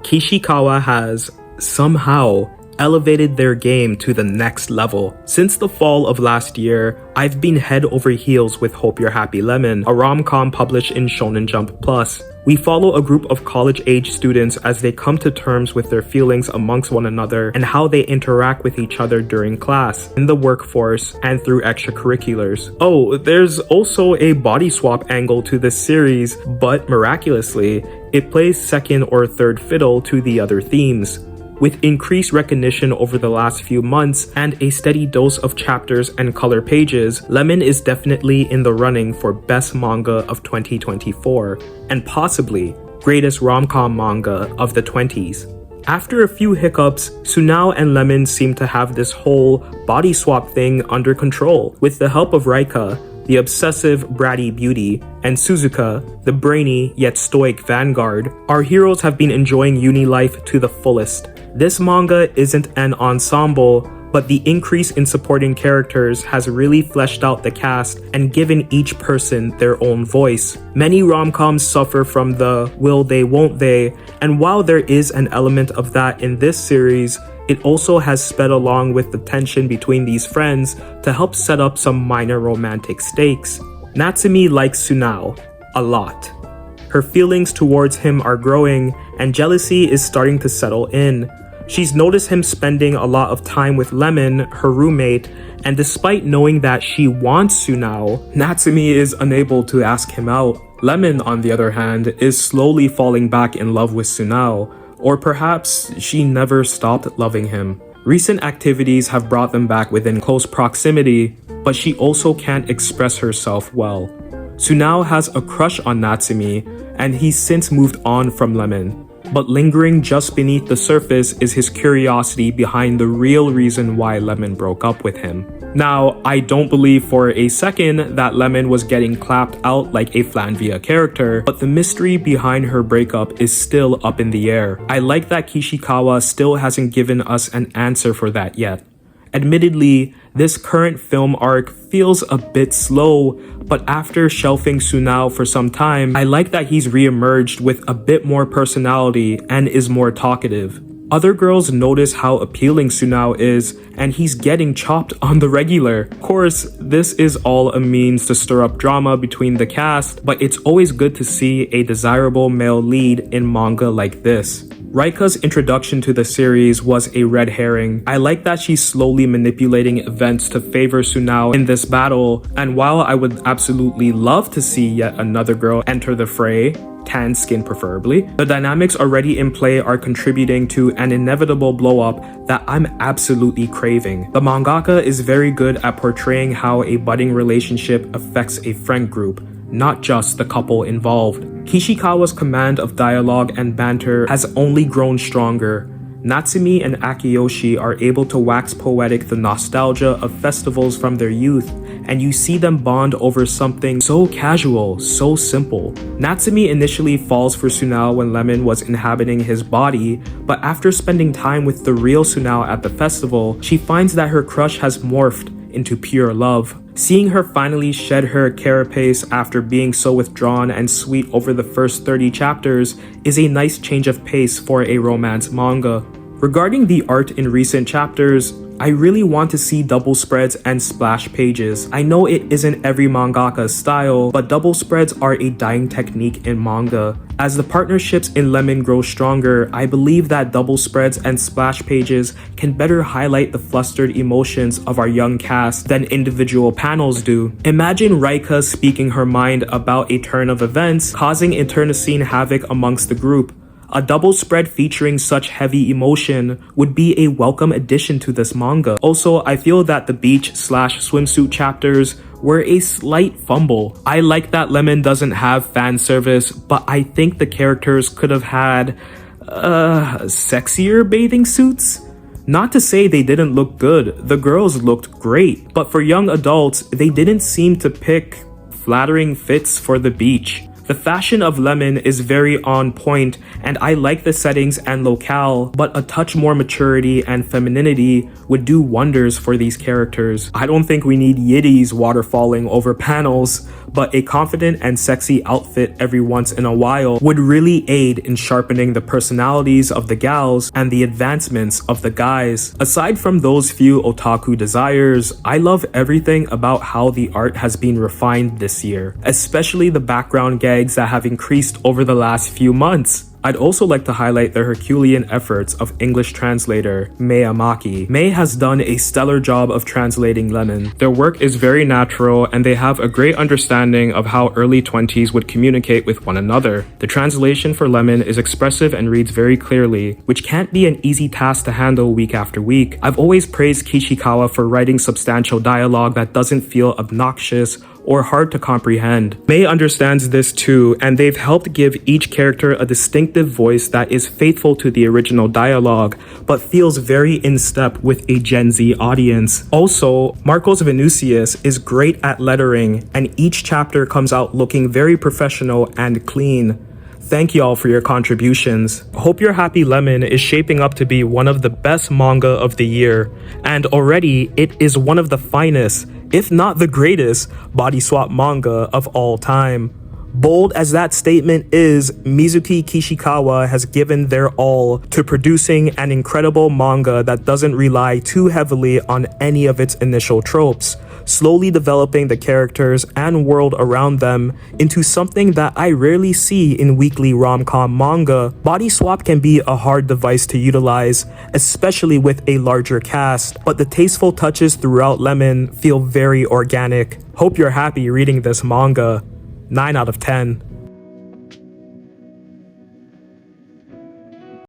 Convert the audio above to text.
Kishikawa has, somehow, elevated their game to the next level. Since the fall of last year, I've been head over heels with Hope You're Happy Lemon, a rom-com published in Shonen Jump Plus. We follow a group of college-age students as they come to terms with their feelings amongst one another and how they interact with each other during class, in the workforce, and through extracurriculars. Oh, there's also a body swap angle to this series, but miraculously, it plays second or third fiddle to the other themes. With increased recognition over the last few months and a steady dose of chapters and color pages, Lemon is definitely in the running for Best Manga of 2024, and possibly Greatest Rom-Com Manga of the 20s. After a few hiccups, Sunao and Lemon seem to have this whole body swap thing under control. With the help of Raika, the obsessive bratty beauty, and Suzuka, the brainy yet stoic vanguard, our heroes have been enjoying uni life to the fullest. This manga isn't an ensemble, but the increase in supporting characters has really fleshed out the cast and given each person their own voice. Many rom-coms suffer from the will they won't they, and while there is an element of that in this series, it also has sped along with the tension between these friends to help set up some minor romantic stakes. Natsumi likes Sunao a lot. Her feelings towards him are growing, and jealousy is starting to settle in. She's noticed him spending a lot of time with Lemon, her roommate, and despite knowing that she wants Sunao, Natsumi is unable to ask him out. Lemon, on the other hand, is slowly falling back in love with Sunao, or perhaps she never stopped loving him. Recent activities have brought them back within close proximity, but she also can't express herself well. Sunao has a crush on Natsumi, and he's since moved on from Lemon. But lingering just beneath the surface is his curiosity behind the real reason why Lemon broke up with him. Now, I don't believe for a second that Lemon was getting clapped out like a Flanvia character, but the mystery behind her breakup is still up in the air. I like that Kishikawa still hasn't given us an answer for that yet. Admittedly, this current film arc feels a bit slow, but after shelving Sunao for some time, I like that he's re-emerged with a bit more personality and is more talkative. Other girls notice how appealing Sunao is, and he's getting chopped on the regular. Of course, this is all a means to stir up drama between the cast, but it's always good to see a desirable male lead in manga like this. Raika's introduction to the series was a red herring. I like that she's slowly manipulating events to favor Sunao in this battle, and while I would absolutely love to see yet another girl enter the fray, tan skin preferably, the dynamics already in play are contributing to an inevitable blow-up that I'm absolutely craving. The mangaka is very good at portraying how a budding relationship affects a friend group, not just the couple involved. Kishikawa's command of dialogue and banter has only grown stronger. Natsumi and Akiyoshi are able to wax poetic the nostalgia of festivals from their youth, and you see them bond over something so casual, so simple. Natsumi initially falls for Sunao when Lemon was inhabiting his body, but after spending time with the real Sunao at the festival, she finds that her crush has morphed into pure love. Seeing her finally shed her carapace after being so withdrawn and sweet over the first 30 chapters is a nice change of pace for a romance manga. Regarding the art in recent chapters, I really want to see double spreads and splash pages. I know it isn't every mangaka's style, but double spreads are a dying technique in manga. As the partnerships in Lemon grow stronger, I believe that double spreads and splash pages can better highlight the flustered emotions of our young cast than individual panels do. Imagine Raika speaking her mind about a turn of events, causing internecine havoc amongst the group. A double spread featuring such heavy emotion would be a welcome addition to this manga. Also, I feel that the beach/swimsuit chapters were a slight fumble. I like that Lemon doesn't have fan service, but I think the characters could have had sexier bathing suits. Not to say they didn't look good, the girls looked great, but for young adults, they didn't seem to pick flattering fits for the beach. The fashion of Lemon is very on point, and I like the settings and locale, but a touch more maturity and femininity would do wonders for these characters. I don't think we need yiddies waterfalling over panels, but a confident and sexy outfit every once in a while would really aid in sharpening the personalities of the gals and the advancements of the guys. Aside from those few otaku desires, I love everything about how the art has been refined this year, especially the background gags that have increased over the last few months. I'd also like to highlight the Herculean efforts of English translator Mei Amaki. Mei has done a stellar job of translating Lemon. Their work is very natural and they have a great understanding of how early 20s would communicate with one another. The translation for Lemon is expressive and reads very clearly, which can't be an easy task to handle week after week. I've always praised Kishikawa for writing substantial dialogue that doesn't feel obnoxious or hard to comprehend. Mei understands this too, and they've helped give each character a distinctive voice that is faithful to the original dialogue, but feels very in step with a Gen Z audience. Also, Marcos Vinicius is great at lettering, and each chapter comes out looking very professional and clean. Thank y'all for your contributions. Hope You're Happy Lemon is shaping up to be one of the best manga of the year, and already it is one of the finest, if not the greatest, body swap manga of all time. Bold as that statement is, Mizuki Kishikawa has given their all to producing an incredible manga that doesn't rely too heavily on any of its initial tropes, slowly developing the characters and world around them into something that I rarely see in weekly rom-com manga. Body swap can be a hard device to utilize, especially with a larger cast, but the tasteful touches throughout Lemon feel very organic. Hope you're happy reading this manga. 9 out of 10.